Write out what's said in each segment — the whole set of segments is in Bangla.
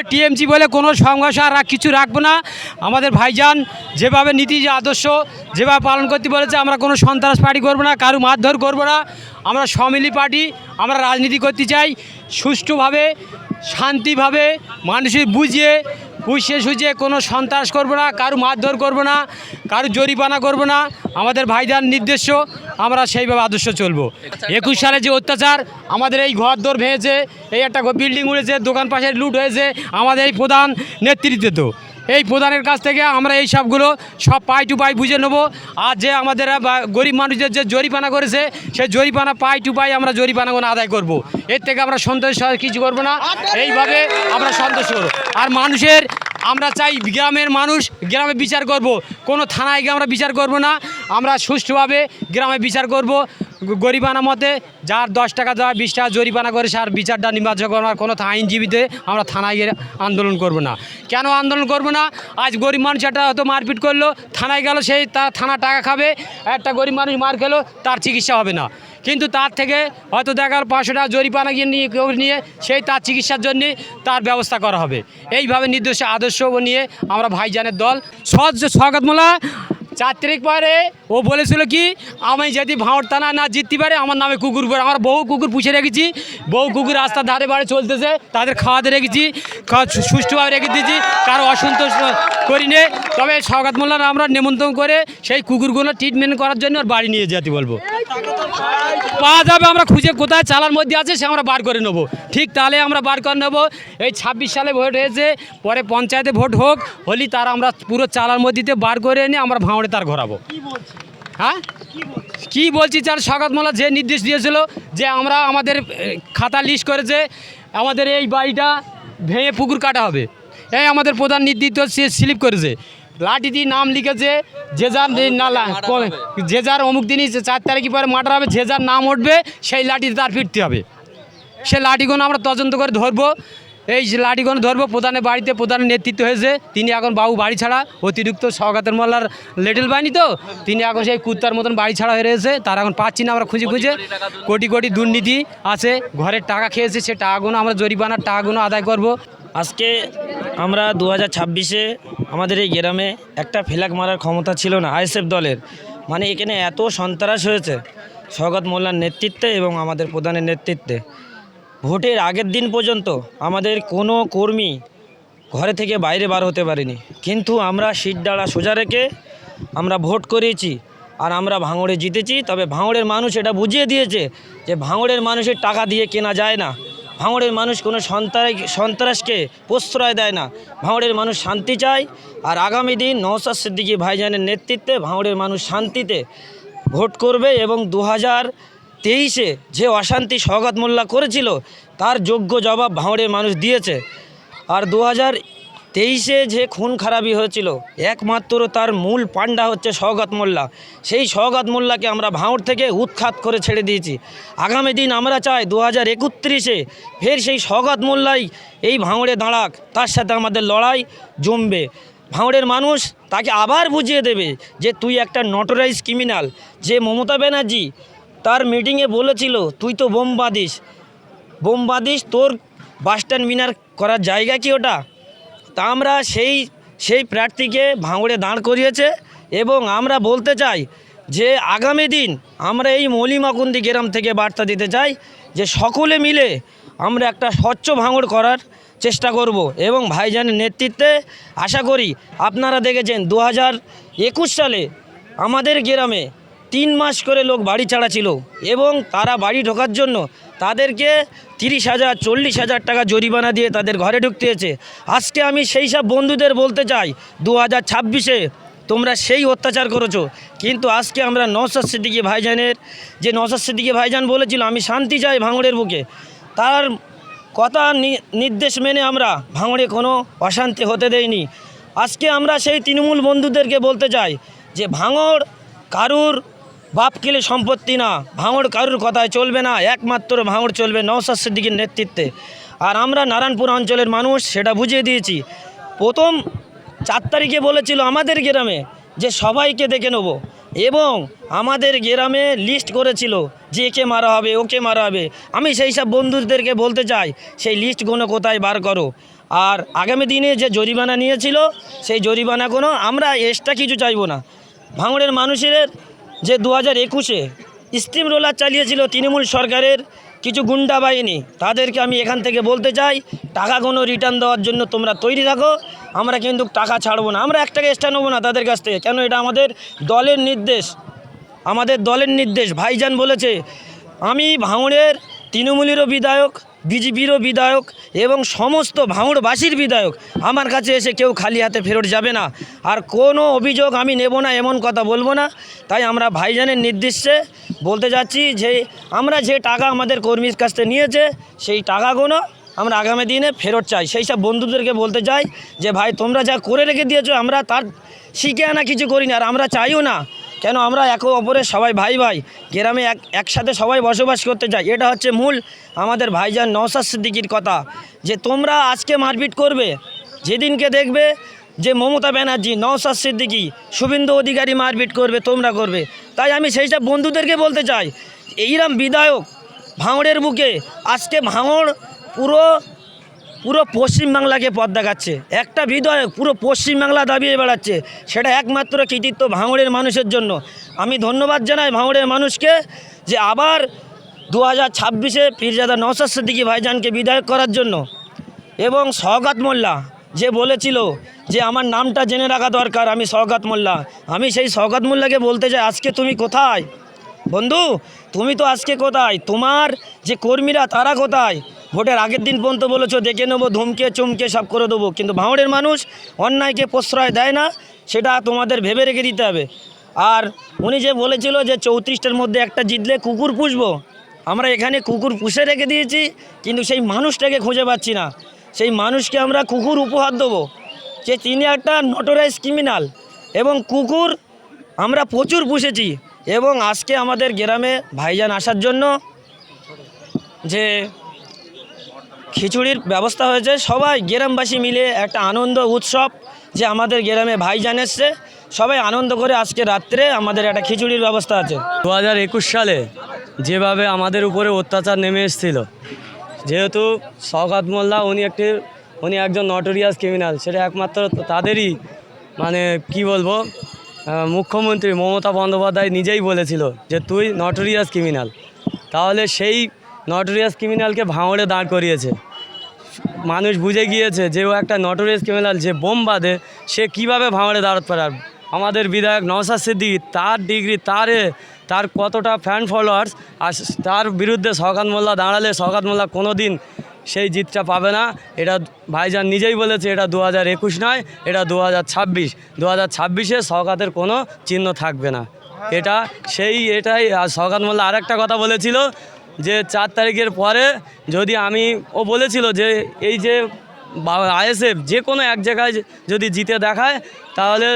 টিএমসি বলে কোনো সংঘর্ষ আর কিছু রাখবো না। আমাদের ভাইজান যেভাবে নীতি আদর্শ যেভাবে পালন করতে বলেছে, আমরা কোনো সন্ত্রাস পার্টি করবো না, কারো মারধর করবো না। আমরা সমিলি পার্টি, আমরা রাজনীতি করতে চাই সুষ্ঠুভাবে, শান্তিভাবে, মানুষের বুঝিয়ে সুঝিয়ে কোনো সন্ত্রাস করবো না, কারো মারধর করবো না, কারো জরিমানা করবো না। আমাদের ভাইজান নির্দেশ, আমরা সেইভাবে আদর্শ চলবো। 21 সালে যে অত্যাচার, আমাদের এই ঘর দোর ভেঙেছে, এই একটা বিল্ডিং উড়েছে, দোকান পাশে লুট হয়েছে, আমাদের এই প্রধান নেতৃত্বে তো এই প্রধানের কাছ থেকে আমরা এই সবগুলো সব পাই টু পাই বুঝে নেবো। আর যে আমাদের গরিব মানুষদের যে জরিমানা করেছে, সেই জরিমানা পাই টু পাই আমরা জরিমানাগুলো আদায় করব। এর থেকে আমরা সন্তোষ কিছু করবো না, এইভাবে আমরা সন্তোষ করবো। আর মানুষের আমরা চাই গ্রামের মানুষ গ্রামে বিচার করব, কোনো থানায় গিয়ে আমরা বিচার করব না, আমরা সুষ্ঠুভাবে গ্রামে বিচার করব। গরিবানা মতে যার 10 টাকা দেওয়া 20 টাকা জরিমানা করে সার বিচারটা নির্বাচন করার কোনো আইনজীবীতে আমরা থানায় গিয়ে আন্দোলন করব না। কেন আন্দোলন করব না? আজ গরিব মানুষ একটা হয়তো মারপিট করলো, থানায় গেল, সেই তার থানা টাকা খাবে, একটা গরিব মানুষ মার খেলো, তার চিকিৎসা হবে না। কিন্তু তার থেকে হয়তো দেখা গেল 500 টাকা জরিমানা নিয়ে সেই তার চিকিৎসার জন্য তার ব্যবস্থা করা হবে। এইভাবে নির্দেশ আদর্শ নিয়ে আমরা ভাইজানের দল স্বাগত মোল্লা 4 তারিখ পরে ও বলেছিল কি, আমি যদি ভাঁড় থানা না জিততে পারে আমার নামে কুকুর করে, আমার বহু কুকুর পুষে রেখেছি, বহু কুকুর রাস্তার ধারে বাড়ি চলতেছে, তাদের খাওয়াতে রেখেছি, সুষ্ঠুভাবে রেখে দিয়েছি, কারো অসন্তোষ করি নে। তবে স্বাগত মোল্লার আমরা নিমন্ত্রণ করে সেই কুকুরগুলো ট্রিটমেন্ট করার জন্য ওর বাড়ি নিয়ে যেতে বলবো। পাওয়া যাবে, আমরা খুঁজে কোথায় চালার মধ্যে আছে সে আমরা বার করে নেবো। ঠিক তাহলে আমরা বার করে নেবো। এই 26 সালে ভোট হয়েছে, পরে পঞ্চায়েতে ভোট হোক হলি তার আমরা পুরো চালার মধ্যে বার করে এনে আমরা ভাঁড়ে তার ঘোরাবো। হ্যাঁ কি বলছি, চার স্বাগত মোল্লা যে নির্দেশ দিয়েছিল যে আমরা আমাদের খাতা লিস্ট করেছে, আমাদের এই বাড়িটা ভেঙে পুকুর কাটা হবে, এই আমাদের প্রধান নেতৃত্ব সে স্লিপ করেছে, লাঠি দিয়ে নাম লিখেছে, যে যার যে যার অমুক দিনই 4 তারিখে পরে মার্ডার হবে, যে যার নাম উঠবে সেই লাঠিতে তার ফিরতে হবে। সে লাঠিগুলো আমরা তদন্ত করে ধরবো, এই লাঠিগুলো ধরবো। প্রধানের বাড়িতে প্রধানের নেতৃত্ব হয়েছে, তিনি এখন বাবু বাড়ি ছাড়া, অতিরিক্ত স্বাগতের মোল্লার লিটল বাহিনী তো তিনি এখন সেই কুত্তার মতন বাড়ি ছাড়া হয়ে রয়েছে, তার এখন পাচ্ছি না আমরা খুঁজে কোটি কোটি দুর্নীতি আছে, ঘরের টাকা খেয়েছে, সে টাকাগুলো আমরা জরিমানার টাকাগুলো আদায় করব। আজকে আমরা 2026-এ আমাদের এই গ্রামে একটা ফ্ল্যাগ মারার ক্ষমতা ছিল না আইএসএফ দলের, মানে এখানে এত সন্ত্রাস হয়েছে স্বাগত মোল্লার নেতৃত্বে এবং আমাদের প্রধানের নেতৃত্বে। ভোটের আগের দিন পর্যন্ত আমাদের কোনো কর্মী ঘরে থেকে বাইরে বার হতে পারেনি, কিন্তু আমরা সিট ডালা সোজা রেখে আমরা ভোট করিয়েছি আর আমরা ভাঙড়ে জিতেছি। তবে ভাঙড়ের মানুষ এটা বুঝিয়ে দিয়েছে যে ভাঙড়ের মানুষের টাকা দিয়ে কেনা যায় না, ভাঙড়ের মানুষ কোনো সন্ত্রাসকে প্রশ্রয় দেয় না, ভাঙড়ের মানুষ শান্তি চায়। আর আগামী দিন নওশাদ সিদ্দিকী ভাইজানের নেতৃত্বে ভাঙড়ের মানুষ শান্তিতে ভোট করবে এবং 2023-এ যে অশান্তি স্বাগত মোল্লা করেছিল তার যোগ্য জবাব ভাঙড়ের মানুষ দিয়েছে। আর 2023-এ যে খুন খারাপি হয়েছিল একমাত্র তার মূল পাণ্ডা হচ্ছে স্বাগত মোল্লা। সেই স্বাগত মোল্লাকে আমরা ভাঙড় থেকে উৎখাত করে ছেড়ে দিয়েছি। আগামী দিন আমরা চাই 2031-এ ফের সেই স্বাগত মোল্লাই এই ভাঙড়ে দাঁড়াক, তার সাথে আমাদের লড়াই জমবে। ভাঙড়ের মানুষ তাকে আবার বুঝিয়ে দেবে যে তুই একটা নটোরাইজ ক্রিমিনাল। যে মমতা ব্যানার্জি তার মিটিংয়ে বলেছিল তুই তো বোম বাঁধিস, তোর বাসস্ট্যান্ড মিনার করার জায়গা কি ওটা? তা আমরা সেই প্রার্থীকে ভাঙড়ে দাঁড় করিয়েছে এবং আমরা বলতে চাই যে আগামী দিন আমরা এই মলিমাকুন্দি গ্রাম থেকে বার্তা দিতে চাই যে সকলে মিলে আমরা একটা স্বচ্ছ ভাঙড় করার চেষ্টা করব এবং ভাইজানের নেতৃত্বে আশা করি আপনারা দেখেছেন 2021 সালে আমাদের গ্রামে 3 মাস করে লোক বাড়ি ছাড়া ছিল এবং তারা বাড়ি ঢোকার জন্য তাদেরকে 30,000 40,000 টাকা জরিমানা দিয়ে তাদের ঘরে ঢুকতে হয়েছে। আজকে আমি সেই সব বন্ধুদের বলতে চাই 2026-এ তোমরা সেই অত্যাচার করেছো, কিন্তু আজকে আমরা নওশাদ সিদ্দিকী ভাইজানের যে নওশাদ সিদ্দিকী ভাইজান বলেছিল আমি শান্তি চাই ভাঙড়ের বুকে, তার কথা নির্দেশ মেনে আমরা ভাঙড়ে কোনো অশান্তি হতে দেইনি। আজকে আমরা সেই তৃণমূল বন্ধুদেরকে বলতে চাই যে ভাঙড় কারুর বাপকেলে সম্পত্তি না, ভাঙড় কারুর কথায় চলবে না, একমাত্র ভাঙড় চলবে নওশাদ সিদ্দিকীর নেতৃত্বে। আর আমরা নারায়ণপুর অঞ্চলের মানুষ সেটা বুঝিয়ে দিয়েছি। প্রথম 4 তারিখে বলেছিল আমাদের গ্রামে যে সবাইকে দেখে নেব এবং আমাদের গ্রামে লিস্ট করেছিল যে একে মারা হবে ওকে মারা হবে। আমি সেই সব বন্ধুদেরকে বলতে চাই সেই লিস্টগুলো কোথায় বার করো। আর আগামী দিনে যে জরিমানা নিয়েছিল সেই জরিমানা কোনো আমরা এক্সট্রা কিছু চাইবো না। ভাঙড়ের মানুষের যে 2021-এ স্টিম রোলার চালিয়েছিল তৃণমূল সরকারের কিছু গুন্ডা বাহিনী, তাদেরকে আমি এখান থেকে বলতে চাই টাকা কোনো রিটার্ন দেওয়ার জন্য তোমরা তৈরি থাকো, আমরা কিন্তু টাকা ছাড়বো না, আমরা 1 টাকা এক্সট্রা নেবো না তাদের কাছ থেকে। কেন? এটা আমাদের দলের নির্দেশ, আমাদের দলের নির্দেশ। ভাইজান বলেছে আমি ভাঙড়ের তৃণমূলেরও বিধায়ক, বিজেপিরও বিধায়ক এবং সমস্ত ভাঙড়বাসীর বিধায়ক, আমার কাছে এসে কেউ খালি হাতে ফেরত যাবে না, আর কোনো অভিযোগ আমি নেব না এমন কথা বলবো না। তাই আমরা ভাইজানের নির্দেশে বলতে যাচ্ছি যে আমরা যে টাকা আমাদের কর্মীর কাছ থেকে নিয়েছে সেই টাকাগুলো আমরা আগামী দিনে ফেরত চাই। সেই সব বন্ধুদেরকে বলতে চাই যে ভাই তোমরা যা করে রেখে দিয়েছো আমরা তার শিখে আনা কিছু করিনি, আর আমরা চাইও না। কেন? আমরা একে অপরের সবাই ভাই ভাই, গ্রামে একসাথে সবাই বসবাস করতে চাই। এটা হচ্ছে মূল আমাদের ভাইজান নওশাদ সিদ্দিকীর কথা, যে তোমরা আজকে মারপিট করবে, যেদিনকে দেখবে যে মমতা ব্যানার্জি, নওশাদ সিদ্দিকী, শুভেন্দু অধিকারী মারপিট করবে, তোমরা করবে। তাই আমি সেই সব বন্ধুদেরকে বলতে চাই এইরকম বিধায়ক ভাঙড়ের বুকে আজকে ভাঙড় পুরো পশ্চিমবাংলাকে পথ দেখাচ্ছে, একটা বিধায়ক পুরো পশ্চিমবাংলা দাবিয়ে বেড়াচ্ছে, সেটা একমাত্র কৃতিত্ব ভাঙড়ের মানুষের জন্য। আমি ধন্যবাদ জানাই ভাঙড়ের মানুষকে যে আবার 2026-এ পীরজাদা নওশাদ সিদ্দিকী ভাইজানকে বিধায়ক করার জন্য। এবং শওকত মোল্লা যে বলেছিল যে আমার নামটা জেনে রাখা দরকার, আমি শওকত মোল্লা, আমি সেই শওকত মোল্লাকে বলতে চাই আজকে তুমি কোথায় বন্ধু? তুমি তো আজকে কোথায়? তোমার যে কর্মীরা তারা কোথায়? ভোটের আগের দিন পর্যন্ত বলেছো দেখে নেবো, ধমকে চমকে সব করে দেবো, কিন্তু ভাঙড়ের মানুষ অন্যায়কে প্রশ্রয় দেয় না, সেটা তোমাদের ভেবে রেখে দিতে হবে। আর উনি যে বলেছিল যে 34টার মধ্যে একটা জিতলে কুকুর পুষবো, আমরা এখানে কুকুর পুষে রেখে দিয়েছি, কিন্তু সেই মানুষটাকে খুঁজে পাচ্ছি না। সেই মানুষকে আমরা কুকুর উপহার দেবো, যে তিনি একটা নটোরাইজ ক্রিমিনাল, এবং কুকুর আমরা প্রচুর পুষেছি। এবং আজকে আমাদের গ্রামে ভাইজান আসার জন্য যে খিচুড়ির ব্যবস্থা হয়েছে, সবাই গ্রামবাসী মিলে একটা আনন্দ উৎসব, যে আমাদের গ্রামে ভাইজান এসছে, সবাই আনন্দ করে আজকে রাত্রে আমাদের একটা খিচুড়ির ব্যবস্থা আছে। 2021 সালে যেভাবে আমাদের উপরে অত্যাচার নেমে এসেছিল, যেহেতু শওকত মোল্লা উনি একজন নটোরিয়াস ক্রিমিনাল, সেটা একমাত্র তাদেরই মানে কি বলবো, মুখ্যমন্ত্রী মমতা বন্দ্যোপাধ্যায় নিজেই বলেছিল যে তুই নটোরিয়াস ক্রিমিনাল। তাহলে সেই নটোরিয়াস ক্রিমিনালকে ভাঙড়ে দাঁড় করিয়েছে, মানুষ বুঝে গিয়েছে যে ও একটা নটোরিয়াস ক্রিমিনাল, যে বোম বাঁধে, সে কীভাবে ভাঙড়ে দাঁড়াতে পারে। আমাদের বিধায়ক নওশাদ সিদ্দিকী, তার ডিগ্রি, তার কতটা ফ্যান ফলোয়ার্স, আর তার বিরুদ্ধে শওকত মোল্লা দাঁড়ালে শওকত মোল্লা কোনো দিন সেই জিতটা পাবে না। এটা ভাইজান নিজেই বলেছে, এটা 2021 নয়, এটা 2026। 2026-এ শওকতের কোনো চিহ্ন থাকবে না। এটাই। আর শওকত মোল্লা আরেকটা কথা বলেছিল যে 4 তারিখের পরে যদি ও বলেছিল যে এই যে আইএসএফ যে কোনো এক জায়গায় যদি জিতে দেখায় তাহলে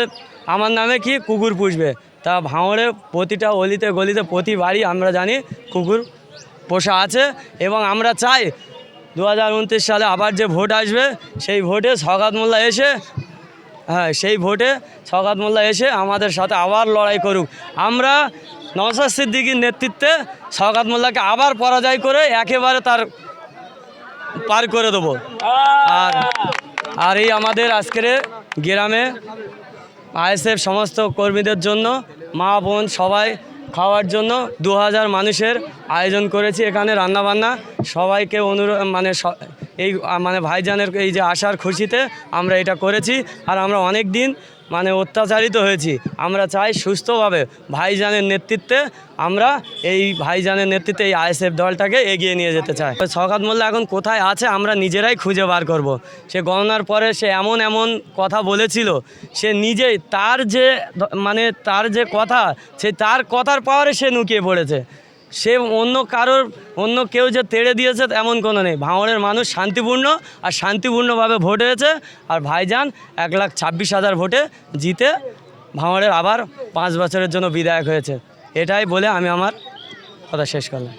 আমার নামে কি কুকুর পুষবে। তা ভাঙড়ে প্রতিটা অলিতে গলিতে প্রতি বাড়ি আমরা জানি কুকুর পোষা আছে, এবং আমরা চাই 2029 সালে আবার যে ভোট আসবে সেই ভোটে শওকত মোল্লা এসে আমাদের সাথে আবার লড়াই করুক। আমরা নওশাদ সিদ্দিকীর নেতৃত্বে শওকত মোল্লাকে আবার পরাজয় করে একেবারে তার পার করে দেবো। আর এই আমাদের আজকের গ্রামে আইএসএফ সমস্ত কর্মীদের জন্য, মা বোন সবাই খাওয়ার জন্য 2000 মানুষের আয়োজন করেছি এখানে, রান্নাবান্না সবাইকে ভাইজানের এই যে আসার খুশিতে আমরা এটা করেছি। আর আমরা অনেক দিন অত্যাচারিত হয়েছি, আমরা চাই সুস্থভাবে ভাইজানের নেতৃত্বে এই আইএসএফ দলটাকে এগিয়ে নিয়ে যেতে চাই। শওকত মোল্লা এখন কোথায় আছে আমরা নিজেরাই খুঁজে বার করব। সে গণনার পরে সে এমন কথা বলেছিল, সে নিজেই তার যে কথা, তার কথার পাওয়ারে সে লুকিয়ে পড়েছে। সে অন্য কেউ যে তেড়ে দিয়েছে এমন কোনো নেই। ভাঙড়ের মানুষ শান্তিপূর্ণভাবে ভোট হয়েছে, আর ভাইজান 1,26,000 ভোটে জিতে ভাঙড়ের আবার 5 বছরের জন্য বিধায়ক হয়েছে। এটাই বলে আমি আমার কথা শেষ করলাম।